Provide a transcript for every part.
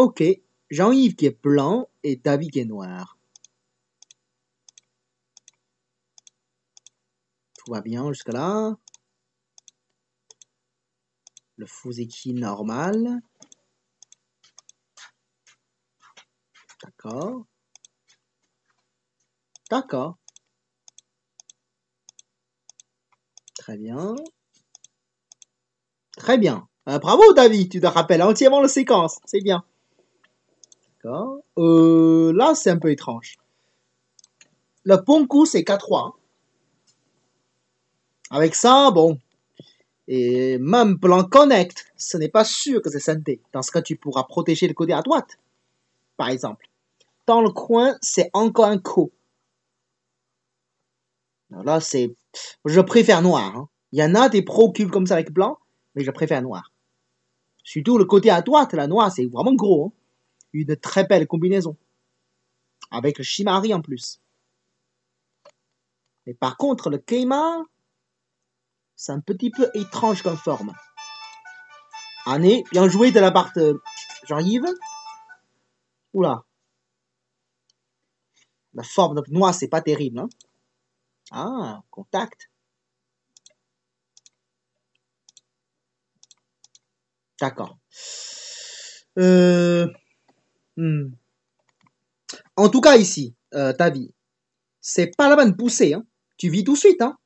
Ok, Jean-Yves qui est blanc et David qui est noir. Tout va bien jusque-là. Le Fuseki normal. D'accord. D'accord. Très bien. Très bien. Bravo David, tu te rappelles entièrement la séquence. C'est bien. D'accord. Là, c'est un peu étrange. Le bon coup, c'est K3. Avec ça, bon. Et même blanc connect, ce n'est pas sûr que c'est synthé. Dans ce cas, tu pourras protéger le côté à droite. Par exemple. Dans le coin, c'est encore un coup. Là, c'est... Je préfère noir. Hein. Il y en a des procules comme ça avec blanc, mais je préfère noir. Surtout le côté à droite, la noire, c'est vraiment gros. Hein. Une très belle combinaison. Avec le Shimari en plus. Mais par contre, le Keima, c'est un petit peu étrange comme forme. Année, bien joué de la part de Jean-Yves. Oula. La forme de noix, c'est pas terrible. Hein. Ah, contact. D'accord. Hmm. En tout cas, ici, ta vie, c'est pas la peine de pousser. Hein. Tu vis tout de suite. Hein.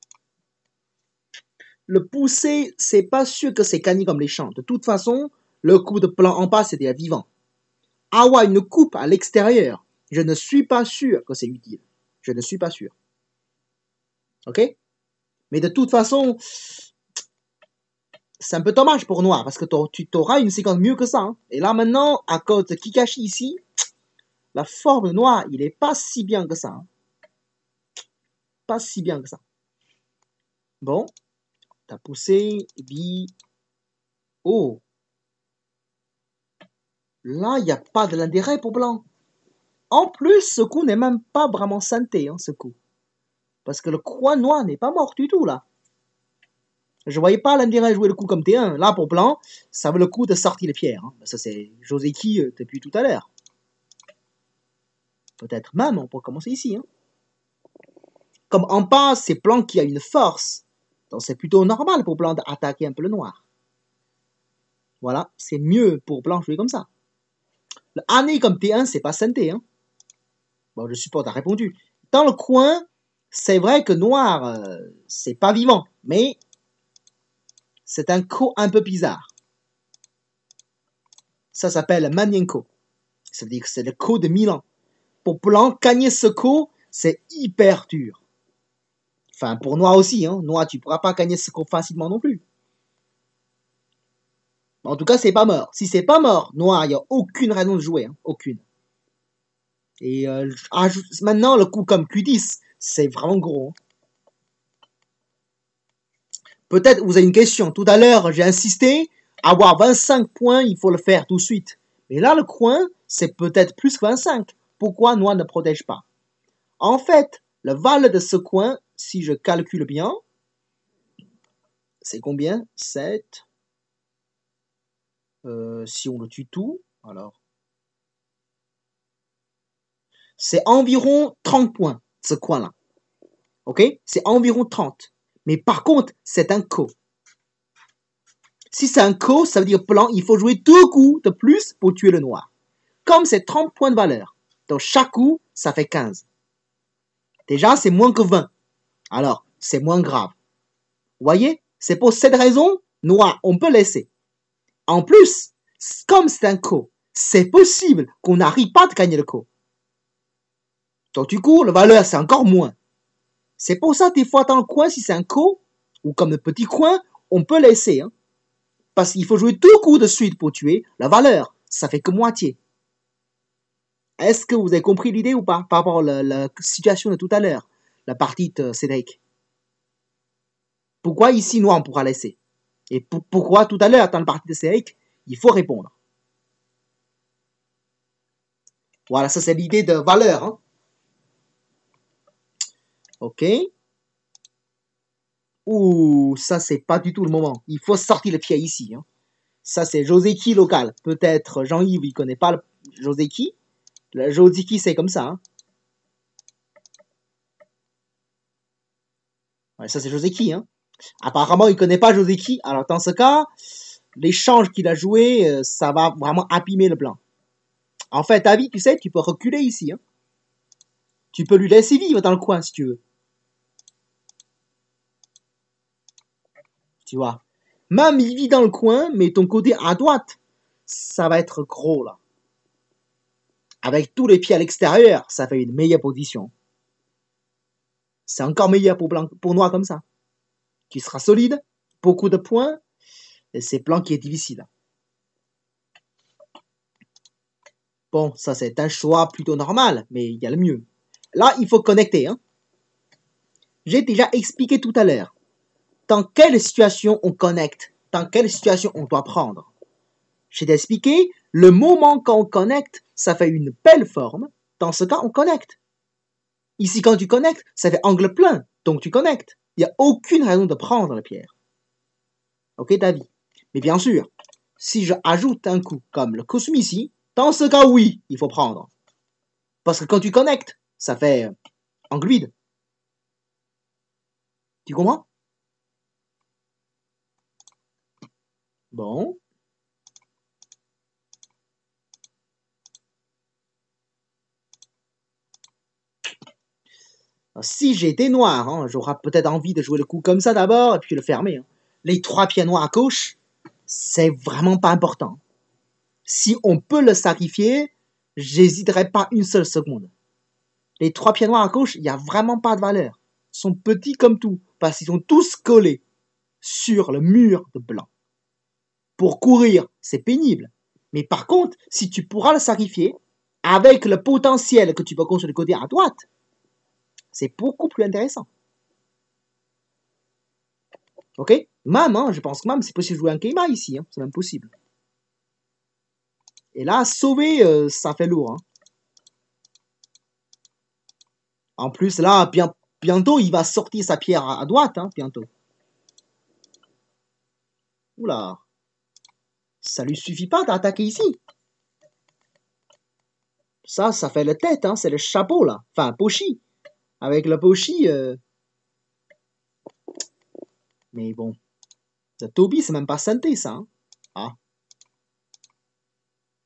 Le pousser, c'est pas sûr que c'est gagné comme les champs. De toute façon, le coup de plan en bas, c'est déjà vivant. Avoir une coupe à l'extérieur, je ne suis pas sûr que c'est utile. Je ne suis pas sûr. Ok? Mais de toute façon, c'est un peu dommage pour Noir, parce que tu auras une séquence mieux que ça. Hein. Et là, maintenant, à cause de Kikashi ici, la forme de Noir, il est pas si bien que ça. Hein. Pas si bien que ça. Bon, t'as poussé, bi. Oh. Là, il n'y a pas de l'intérêt pour blanc. En plus, ce coup n'est même pas vraiment synthé, hein, ce coup. Parce que le coin noir n'est pas mort du tout, là. Je voyais pas l'intérêt de jouer le coup comme T1. Là, pour blanc, ça vaut le coup de sortir les pierres. Hein. Ça, c'est Joseki depuis tout à l'heure. Peut-être même, on peut commencer ici. Hein. Comme en bas, c'est blanc qui a une force. Donc, c'est plutôt normal pour blanc d'attaquer un peu le noir. Voilà, c'est mieux pour blanc jouer comme ça. Le année comme T1, c'est pas synthé. Hein. Bon, je suppose, t'as répondu. Dans le coin, c'est vrai que noir, c'est pas vivant. Mais c'est un coup un peu bizarre. Ça s'appelle Manienko. Ça veut dire que c'est le coup de Milan. Pour blanc, gagner ce coup, c'est hyper dur. Enfin, pour noir aussi. Hein. Noir, tu pourras pas gagner ce coup facilement non plus. En tout cas, c'est pas mort. Si c'est pas mort, noir, il n'y a aucune raison de jouer. Hein. Aucune. Et maintenant, le coup comme Q10, c'est vraiment gros. Hein. Peut-être vous avez une question. Tout à l'heure, j'ai insisté. Avoir 25 points, il faut le faire tout de suite. Mais là, le coin, c'est peut-être plus que 25. Pourquoi noir ne protège pas? En fait, le val de ce coin, si je calcule bien, c'est combien? 7. Si on le tue tout, alors. C'est environ 30 points, ce coin-là. Ok? C'est environ 30. Mais par contre, c'est un co. Si c'est un co, ça veut dire blanc, il faut jouer 2 coups de plus pour tuer le noir. Comme c'est 30 points de valeur, donc chaque coup, ça fait 15. Déjà, c'est moins que 20. Alors, c'est moins grave. Vous voyez? C'est pour cette raison, noir, on peut laisser. En plus, comme c'est un co, c'est possible qu'on n'arrive pas à gagner le co. Donc du coup, la valeur, c'est encore moins. C'est pour ça, des fois, dans le coin, si c'est un co, ou comme le petit coin, on peut laisser. Hein. Parce qu'il faut jouer 2 coups de suite pour tuer. La valeur, ça fait que moitié. Est-ce que vous avez compris l'idée ou pas par rapport à la situation de tout à l'heure, la partie de Cédric? Pourquoi ici, nous, on pourra laisser? Et pourquoi tout à l'heure, dans la partie de Cédric, il faut répondre? Voilà, ça c'est l'idée de valeur. Hein. Ok. Ouh, ça c'est pas du tout le moment. Il faut sortir le pied ici. Hein. Ça, c'est Joseki local. Peut-être Jean-Yves, il connaît pas le Joseki. Le Joseki, c'est comme ça. Hein. Ouais, ça, c'est Joseki. Hein. Apparemment, il connaît pas Joseki. Alors, dans ce cas, l'échange qu'il a joué, ça va vraiment abîmer le blanc. En fait, David, tu sais, tu peux reculer ici. Hein. Tu peux lui laisser vivre dans le coin, si tu veux. Tu vois. Même il vit dans le coin, mais ton côté à droite, ça va être gros, là. Avec tous les pieds à l'extérieur, ça fait une meilleure position. C'est encore meilleur pour noir comme ça. Qui sera solide, beaucoup de points, et c'est blanc qui est difficile. Bon, ça c'est un choix plutôt normal, mais il y a le mieux. Là, il faut connecter. Hein. J'ai déjà expliqué tout à l'heure. Dans quelle situation on connecte? Dans quelle situation on doit prendre? J'ai expliqué, le moment quand on connecte, ça fait une belle forme. Dans ce cas, on connecte. Ici, quand tu connectes, ça fait angle plein, donc tu connectes. Il n'y a aucune raison de prendre la pierre. Ok, David? Mais bien sûr, si je ajoute un coup comme le Kusumi ici, dans ce cas, oui, il faut prendre. Parce que quand tu connectes, ça fait angle vide. Tu comprends? Bon. Si j'étais noir, hein, j'aurais peut-être envie de jouer le coup comme ça d'abord et puis le fermer. Hein. Les 3 pieds noirs à gauche, c'est vraiment pas important. Si on peut le sacrifier, j'hésiterai pas une seule seconde. Les 3 pieds noirs à gauche, il n'y a vraiment pas de valeur. Ils sont petits comme tout, parce qu'ils sont tous collés sur le mur de blanc. Pour courir, c'est pénible. Mais par contre, si tu pourras le sacrifier, avec le potentiel que tu peux construire du côté à droite, c'est beaucoup plus intéressant. Ok? Même, hein, je pense que même c'est possible de jouer un Keima ici, hein, c'est même possible. Et là, sauver, ça fait lourd. Hein. En plus, là, bientôt, il va sortir sa pierre à droite, hein, bientôt. Oula. Ça lui suffit pas d'attaquer ici. Ça fait la tête, hein, c'est le chapeau, là. Enfin, Pochi. Avec le Pochi, mais bon. Le Toby, c'est même pas santé, ça. Hein. Ah.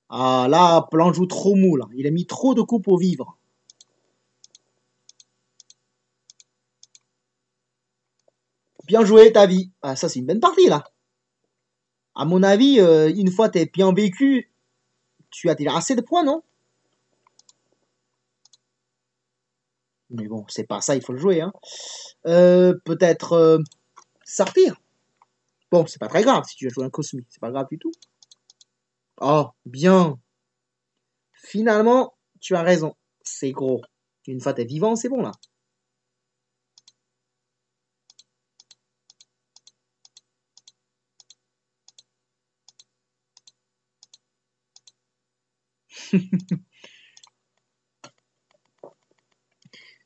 Ah, là, Plan joue trop mou, là. Il a mis trop de coups pour vivre. Bien joué, ta vie. Ah, ça, c'est une bonne partie, là. À mon avis, une fois t'es bien vécu, tu as déjà assez de points, non? Mais bon, c'est pas ça, il faut le jouer, hein. Peut-être sortir. Bon, c'est pas très grave si tu as joué un Cosmi, c'est pas grave du tout. Oh, bien. Finalement, tu as raison. C'est gros. Une fois t'es vivant, c'est bon, là.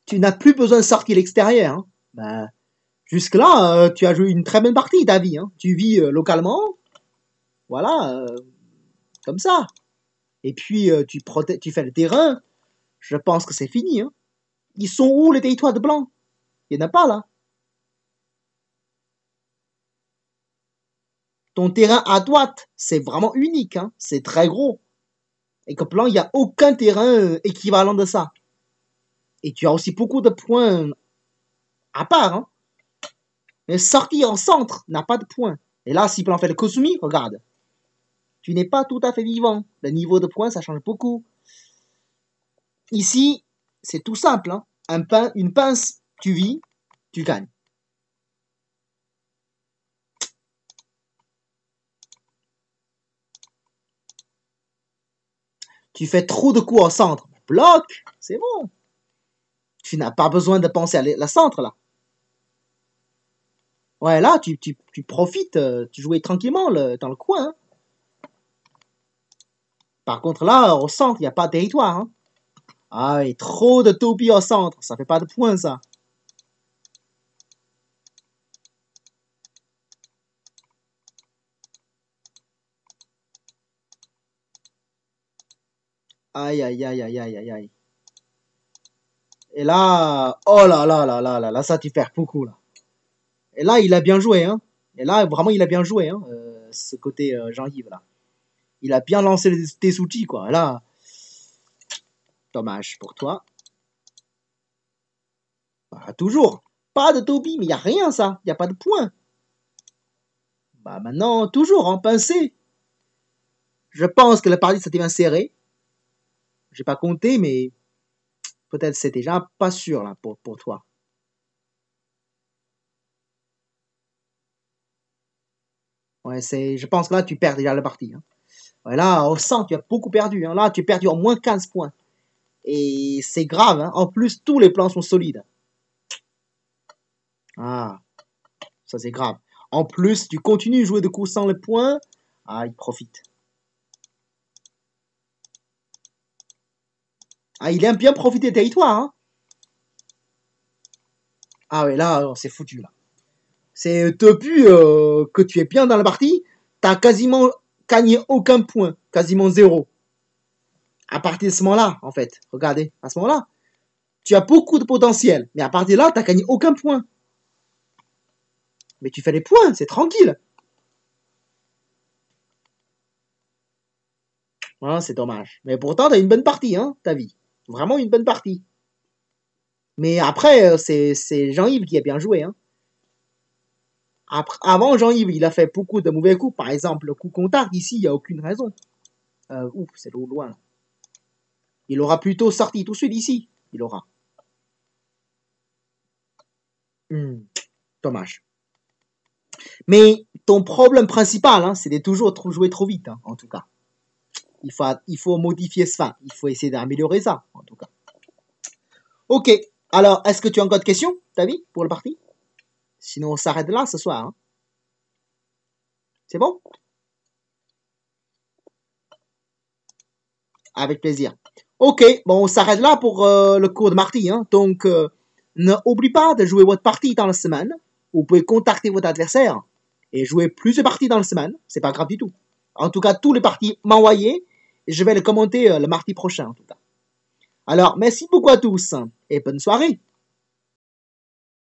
Tu n'as plus besoin de sortir l'extérieur. Hein. Bah, jusque-là, tu as joué une très bonne partie, ta vie. Hein. Tu vis localement, voilà, comme ça. Et puis, tu fais le terrain. Je pense que c'est fini. Hein. Ils sont où les territoires de blanc? Il n'y en a pas, là. Ton terrain à droite, c'est vraiment unique. Hein. C'est très gros. Et que blanc, il n'y a aucun terrain équivalent de ça. Et tu as aussi beaucoup de points à part. Hein. Mais sortir en centre n'a pas de points. Et là, si blanc fait le Kosumi, regarde. Tu n'es pas tout à fait vivant. Le niveau de points, ça change beaucoup. Ici, c'est tout simple. Hein. Une pince, tu vis, tu gagnes. Tu fais trop de coups au centre. Bloc, c'est bon. Tu n'as pas besoin de penser à la centre, là. Ouais, là, tu profites, tu jouais tranquillement dans le coin. Hein. Par contre, là, au centre, il n'y a pas de territoire. Hein. Ah, et trop de toupies au centre, ça fait pas de points, ça. Aïe, aïe, aïe, aïe, aïe, aïe, aïe. Et là, oh là là là là là, là, ça tu perds beaucoup, là. Et là, il a bien joué, hein. Et là, vraiment, il a bien joué, hein, ce côté Jean-Yves, là. Il a bien lancé tes outils, quoi. Là, dommage pour toi. Bah, toujours. Pas de Toby, mais il n'y a rien, ça. Il n'y a pas de point. Bah, maintenant, toujours, en pincé. Je pense que la partie s'était bien serrée. J'ai pas compté, mais peut-être c'est déjà pas sûr, là, pour toi. Ouais, je pense que là, tu perds déjà la partie, hein. Ouais, là, au 100, tu as beaucoup perdu, hein. Là, tu as perdu au moins 15 points. Et c'est grave, hein. En plus, tous les plans sont solides. Ah, ça c'est grave. En plus, tu continues de jouer de coups sans les points. Ah, il profite. Ah, il aime bien profiter des territoires, hein. Ah ouais, là, c'est foutu, là. C'est depuis que tu es bien dans la partie, t'as quasiment gagné aucun point, quasiment zéro. À partir de ce moment-là, en fait, regardez, à ce moment-là, tu as beaucoup de potentiel, mais à partir de là, t'as gagné aucun point. Mais tu fais les points, c'est tranquille. Ah, c'est dommage. Mais pourtant, t'as une bonne partie, hein, ta vie. Vraiment une bonne partie. Mais après, c'est Jean-Yves qui a bien joué, hein. Avant, Jean-Yves, il a fait beaucoup de mauvais coups. Par exemple, le coup contact, ici, il n'y a aucune raison. Ouf, c'est loin. Il aura plutôt sorti tout de suite ici. Il aura. Hmm, dommage. Mais ton problème principal, hein, c'est de toujours jouer trop vite, hein, en tout cas. Il faut modifier ça. Il faut essayer d'améliorer ça, en tout cas. Ok. Alors, est-ce que tu as encore de questions, David, pour le parti? Sinon, on s'arrête là ce soir, hein. C'est bon? Avec plaisir. Ok, bon, on s'arrête là pour le cours de mardi, hein. Donc, n'oublie pas de jouer votre partie dans la semaine. Vous pouvez contacter votre adversaire et jouer plusieurs parties dans la semaine. C'est pas grave du tout. En tout cas, tous les parties m'envoyer et je vais les commenter le mardi prochain, en tout cas. Alors, merci beaucoup à tous et bonne soirée.